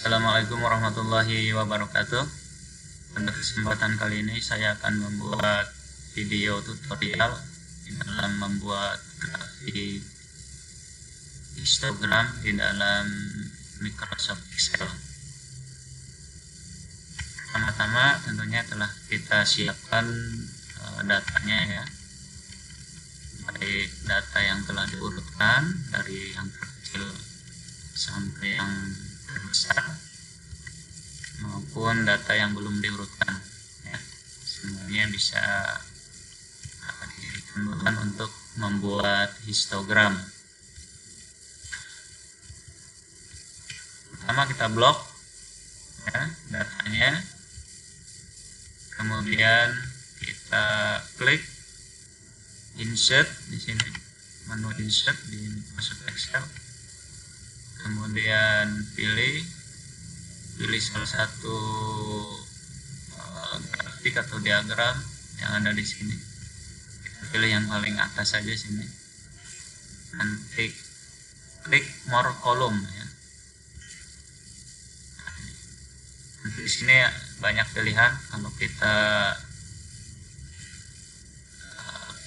Assalamualaikum warahmatullahi wabarakatuh. Pada kesempatan kali ini saya akan membuat video tutorial dalam membuat grafik histogram di dalam Microsoft Excel. Pertama-tama tentunya telah kita siapkan datanya ya, baik data yang telah diurutkan dari yang terkecil sampai yang terbesar maupun data yang belum diurutkan ya. Semuanya bisa digunakan untuk membuat histogram. Pertama kita blok ya datanya, kemudian kita klik insert di sini, menu insert di Microsoft Excel, kemudian pilih salah satu grafik atau diagram yang ada di sini. Kita pilih yang paling atas saja sini, nanti klik more column ya. Nanti di sini banyak pilihan. Kalau kita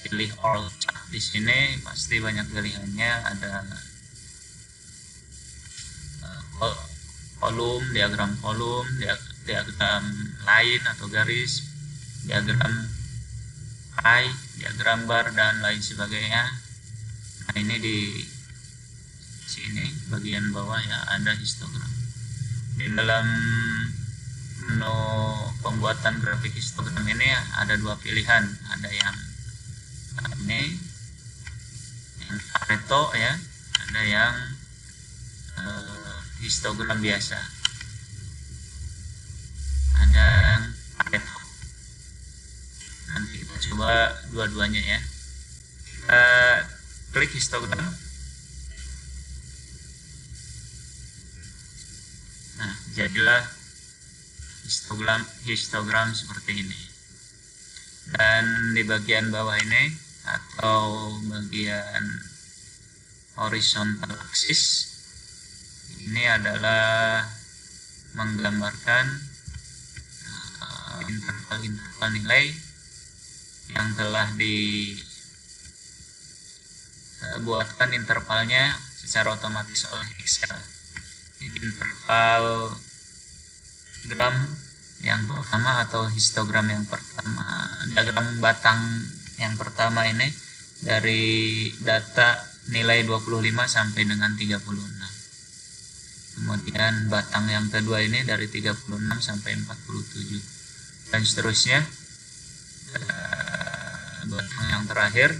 pilih all chart di sini pasti banyak pilihannya, ada kolom, diagram kolom, diagram line atau garis, diagram pie, diagram bar dan lain sebagainya. Nah, ini di sini bagian bawah ya ada histogram. Di dalam menu pembuatan grafik histogram ini ada dua pilihan, ada yang ini yang Pareto ya, ada yang histogram biasa, ada yang Pareto. Nanti kita coba dua-duanya ya. Kita klik histogram. Nah, jadilah histogram seperti ini. Dan di bagian bawah ini atau bagian horizontal axis ini adalah menggambarkan interval nilai yang telah dibuatkan intervalnya secara otomatis oleh Excel. Jadi interval gram yang pertama atau histogram yang pertama, diagram batang yang pertama ini dari data nilai 25 sampai dengan 36. Kemudian batang yang kedua ini dari 36 sampai 47 dan seterusnya. Batang yang terakhir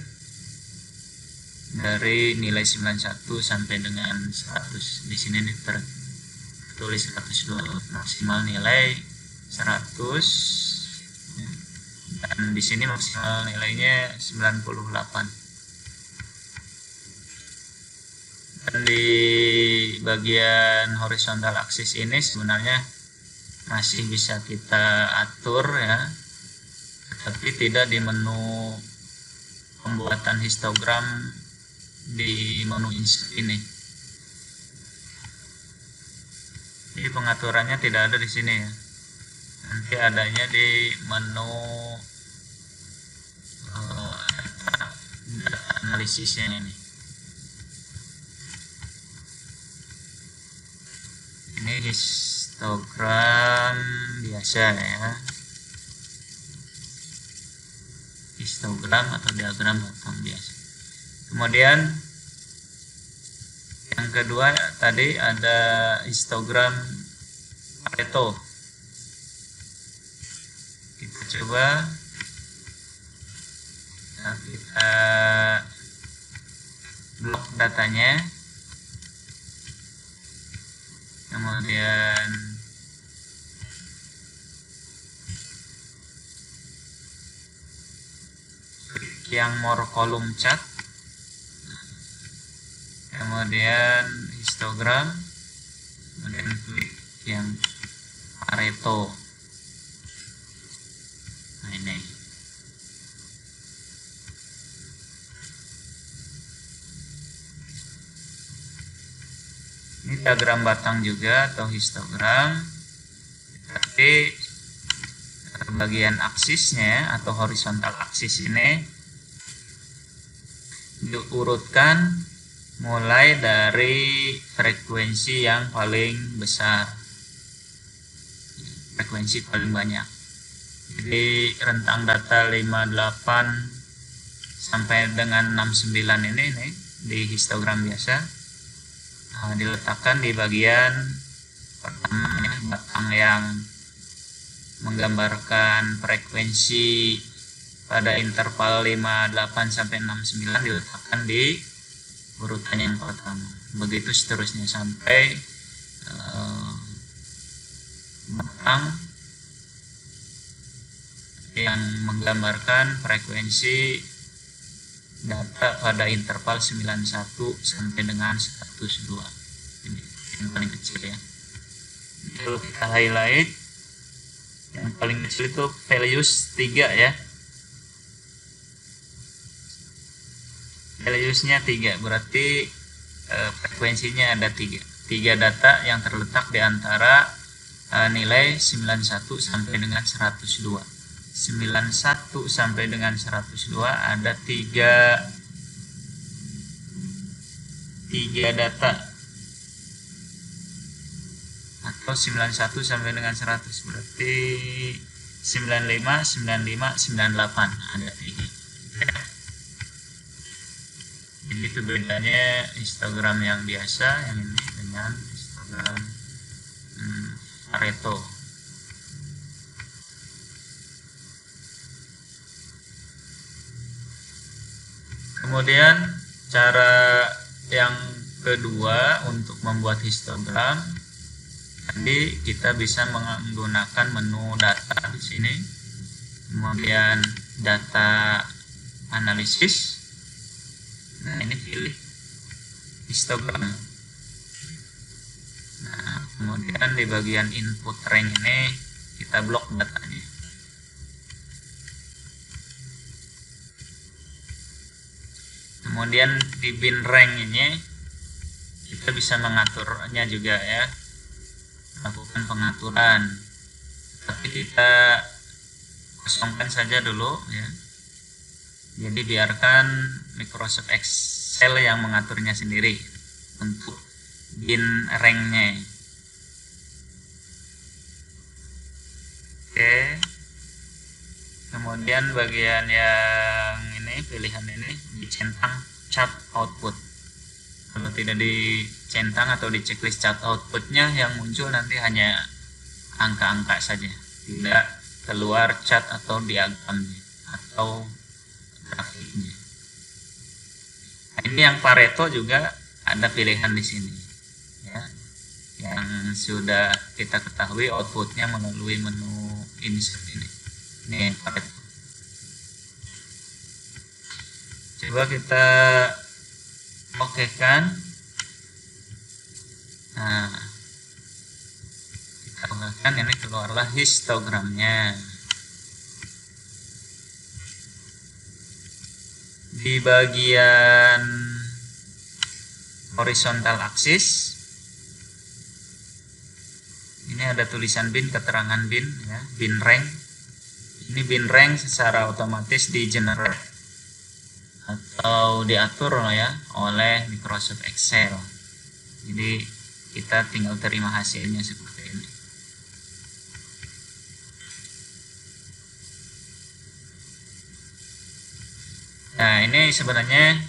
dari nilai 91 sampai dengan 100. Di sini tertulis 102, maksimal nilai 100 dan di sini maksimal nilainya 98. Dan di bagian horizontal axis ini sebenarnya masih bisa kita atur ya, tapi tidak di menu pembuatan histogram di menu insert ini. Jadi pengaturannya tidak ada di sini ya, nanti adanya di menu data analisisnya ini. Ini histogram biasa ya, histogram atau diagram batang biasa. Kemudian yang kedua tadi ada histogram Pareto. Kita coba ya, kita blok datanya, kemudian klik yang more column chart, kemudian histogram, kemudian klik yang Pareto. Nah, ini diagram batang juga atau histogram, tapi bagian aksisnya atau horizontal aksis ini diurutkan mulai dari frekuensi yang paling besar, frekuensi paling banyak. Jadi rentang data 58 sampai dengan 69 ini di histogram biasa diletakkan di bagian pertama, batang yang menggambarkan frekuensi pada interval 58 sampai 69 diletakkan di urutan yang pertama. Begitu seterusnya sampai batang yang menggambarkan frekuensi data pada interval 91 sampai dengan 102. Ini yang paling kecil ya. Kalau kita highlight, yang paling kecil itu values 3 ya. Valuesnya 3, berarti frekuensinya ada 3. 3 data yang terletak di antara nilai 91 sampai dengan 102. 91 sampai dengan 102 ada 3 data, atau 91 sampai dengan 100 berarti 95, 95, 98 ada 3. Jadi itu bedanya histogram yang biasa yang ini dengan histogram Pareto. Kemudian cara yang kedua untuk membuat histogram, tadi kita bisa menggunakan menu data di sini, kemudian data analisis. Nah, ini pilih histogram. Nah, kemudian di bagian input rank ini kita blok datanya. Kemudian di bin rank ini kita bisa mengaturnya juga ya, lakukan pengaturan, tapi kita kosongkan saja dulu ya. Jadi biarkan Microsoft Excel yang mengaturnya sendiri untuk bin ranknya. Oke. Kemudian bagian yang ini, pilihan ini dicentang chart output. Kalau tidak dicentang atau di checklist chart outputnya, yang muncul nanti hanya angka-angka saja, tidak keluar chart atau diagramnya atau grafiknya. Nah, ini yang Pareto juga ada pilihan di sini ya, yang sudah kita ketahui outputnya melalui menu insert ini. Ini Pareto. Coba kita okekan. Nah, kita okekan, ini keluarlah histogramnya. Di bagian horizontal axis ini ada tulisan bin, keterangan bin ya, bin rank. Ini bin rank secara otomatis di generate atau diatur ya oleh Microsoft Excel. Jadi kita tinggal terima hasilnya seperti ini. Nah, ini sebenarnya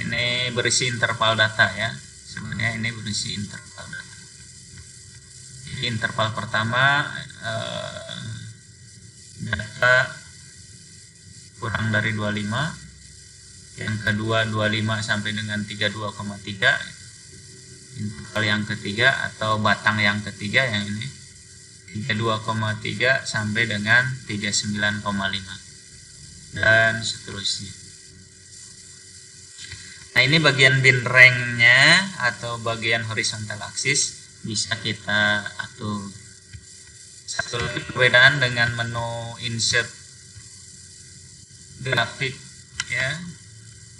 ini berisi interval data ya. Sebenarnya ini berisi interval data. Jadi interval pertama data kurang dari 25, yang kedua 25 sampai dengan 32,3, interval yang ketiga atau batang yang ketiga yang ini 32,3 sampai dengan 39,5 dan seterusnya. Nah, ini bagian bin ranknya atau bagian horizontal axis bisa kita atur. Satu lagi perbedaan dengan menu insert grafik ya,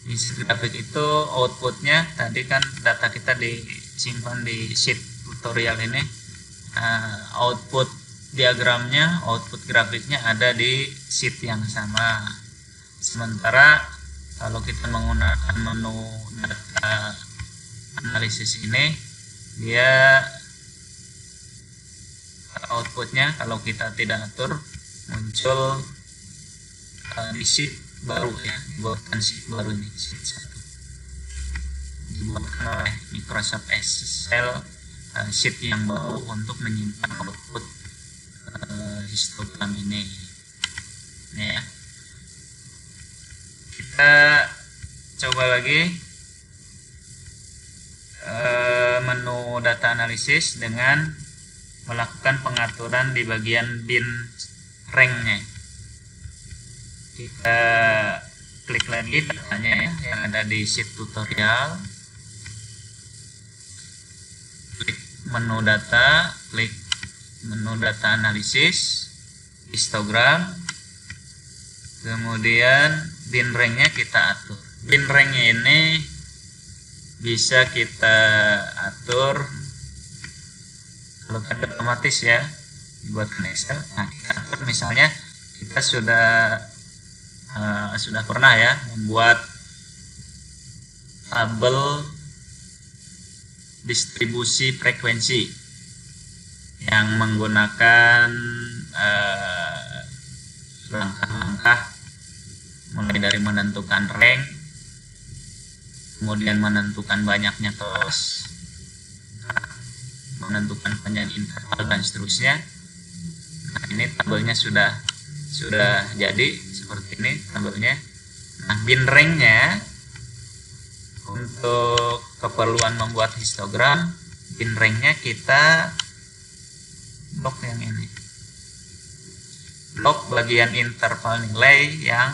Insert grafik itu outputnya tadi kan data kita disimpan di sheet tutorial ini. Output diagramnya, output grafiknya ada di sheet yang sama. Sementara kalau kita menggunakan menu data analisis ini, dia outputnya kalau kita tidak atur muncul di sheet baru ya, dibuatkan sheet baru ini, sheet 1 dibuatkan oleh Microsoft Excel, sheet yang baru untuk menyimpan output histogram ini ya. Kita coba lagi menu data analisis dengan melakukan pengaturan di bagian bin rank-nya. Kita klik lagi datanya ya, yang ada di sheet tutorial, klik menu data, klik menu data analisis, histogram, kemudian bin rank-nya kita atur. Bin rank-nya ini bisa kita atur kalau ada otomatis ya, dibuatkan Excel. Nah, kita atur misalnya kita sudah pernah ya membuat tabel distribusi frekuensi yang menggunakan langkah-langkah mulai dari menentukan rank, kemudian menentukan banyaknya kelas, menentukan panjang interval dan seterusnya. Nah, ini tabelnya sudah jadi seperti ini tabelnya. Nah, bin rank-nya untuk keperluan membuat histogram, bin rank-nya kita blok yang ini, blok bagian interval nilai yang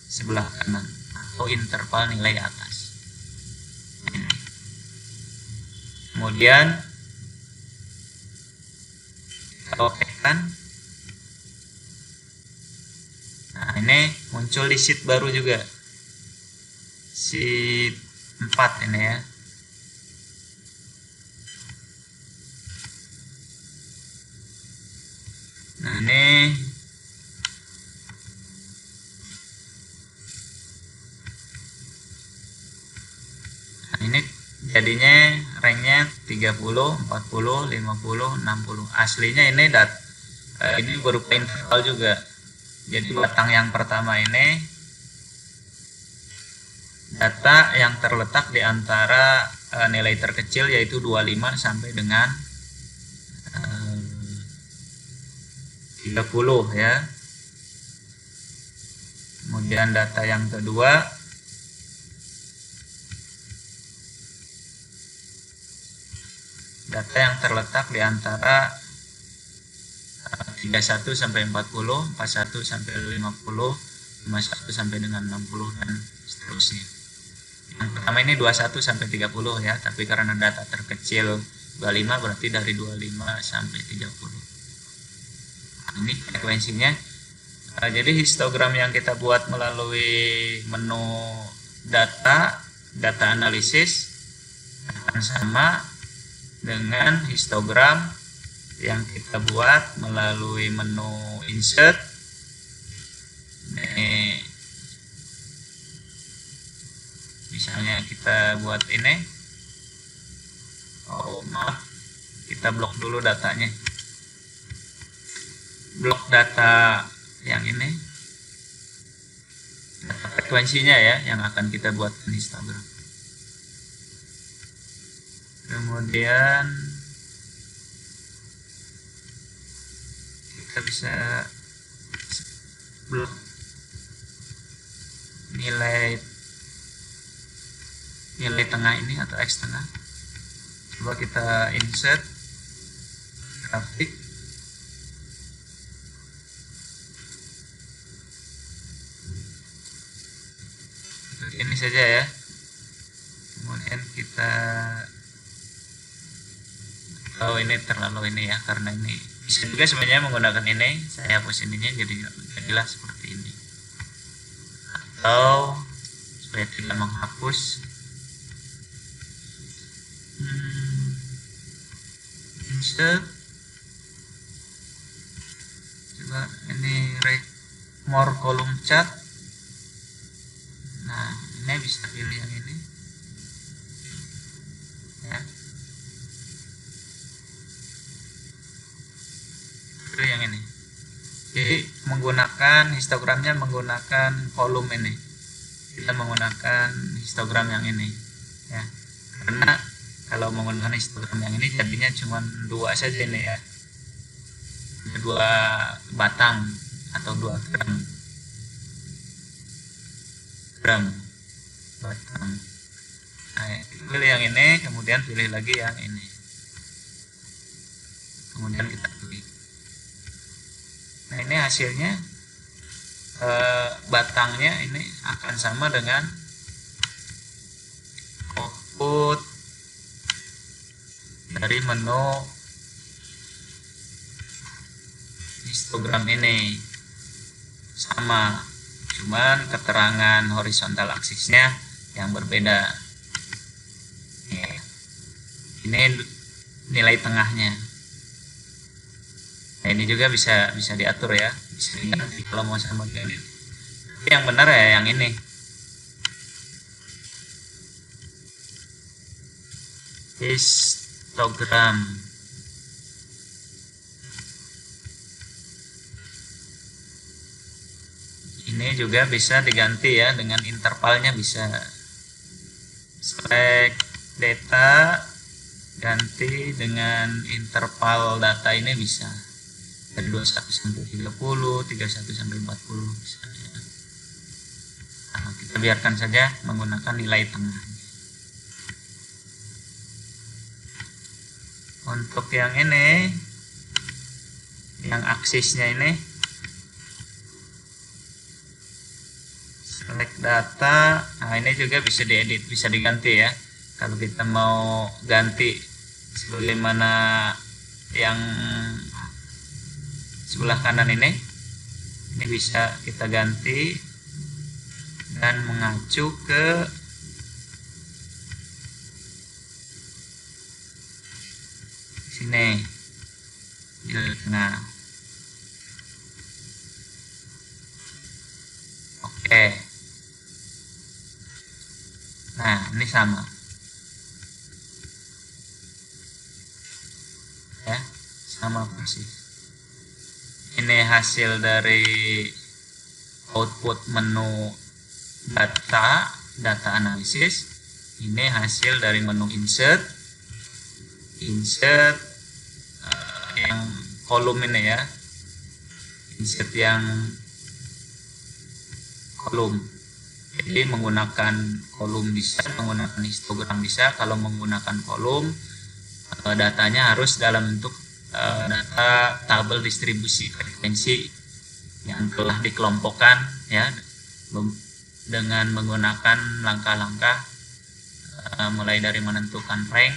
sebelah kanan atau interval nilai atas. Ini. Kemudian kita okekan. Nah, ini muncul di sheet baru juga, sheet 4 ini ya. Nah, ini jadinya ranknya 30, 40, 50, 60. Aslinya ini ini berupa interval juga. Jadi batang yang pertama ini data yang terletak di antara nilai terkecil yaitu 25 sampai dengan 30 ya. Kemudian data yang kedua data yang terletak di antara 31 sampai 40, 41 sampai 50, 51 sampai dengan 60 dan seterusnya. Yang pertama ini 21 sampai 30 ya, tapi karena data terkecil 25 berarti dari 25 sampai 30. Ini frekuensinya. Jadi histogram yang kita buat melalui menu data analisis akan sama dengan histogram yang kita buat melalui menu insert. Ini misalnya kita buat ini, kita blok dulu datanya, blok data yang ini, data frekuensinya ya yang akan kita buat di histogram. Kemudian kita bisa blok nilai tengah ini atau X tengah. Coba kita insert grafik. Ini saja ya. Kemudian kita ini terlalu ini ya, karena ini bisa juga sebenarnya menggunakan ini. Saya hapus ininya jadilah seperti ini. Atau supaya tidak menghapus. Insert, coba ini more column chart. Nah, ini bisa pilih yang ini ya, pilih yang ini. Jadi menggunakan histogramnya menggunakan volume ini, kita menggunakan histogram yang ini ya, karena kalau menggunakan histogram yang ini jadinya cuma 2 saja ini ya, 2 batang atau 2 gram batang. Nah, pilih yang ini, kemudian pilih lagi yang ini, kemudian kita pilih. Nah, ini hasilnya batangnya ini akan sama dengan output dari menu histogram ini, sama, cuman keterangan horizontal aksisnya yang berbeda. Ini nilai tengahnya. Nah, ini juga bisa diatur ya, bisa diganti kalau mau sama dengan ini. Tapi yang benar ya yang ini. Histogram. Ini juga bisa diganti ya, dengan intervalnya bisa. Select data, ganti dengan interval data ini bisa. Dari 21 sampai 30, 31 sampai 40 bisa ya. Nah, kita biarkan saja menggunakan nilai tengah. Untuk yang ini, yang aksisnya ini, select data. Nah, ini juga bisa diedit, bisa diganti ya. Kalau kita mau ganti sebagaimana yang sebelah kanan ini bisa kita ganti dan mengacu ke sini di tengah. Oke. Nah, ini sama ya, sama persis. Ini hasil dari output menu data analisis. Ini hasil dari menu insert yang kolom ini ya, insert yang kolom. Jadi menggunakan kolom bisa, menggunakan histogram bisa. Kalau menggunakan kolom, datanya harus dalam bentuk data tabel distribusi frekuensi yang telah dikelompokkan ya, dengan menggunakan langkah-langkah mulai dari menentukan rank,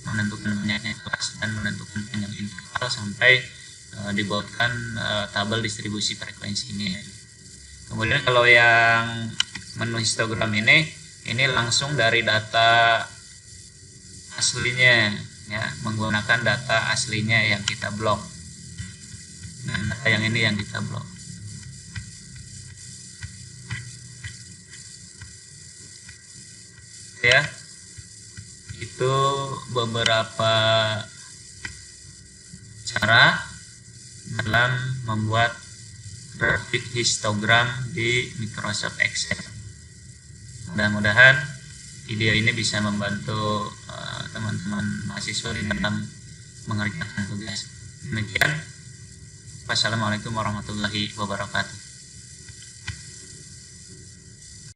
menentukan banyaknya kelas, dan menentukan panjang interval sampai dibuatkan tabel distribusi frekuensi ini. Kemudian kalau yang menu histogram ini langsung dari data aslinya ya, menggunakan data aslinya yang kita blok. Nah, data yang ini yang kita blok. Ya, itu beberapa cara dalam membuat grafik histogram di Microsoft Excel. Mudah-mudahan video ini bisa membantu teman-teman mahasiswa di dalam mengerjakan tugas. Demikian. Wassalamualaikum warahmatullahi wabarakatuh.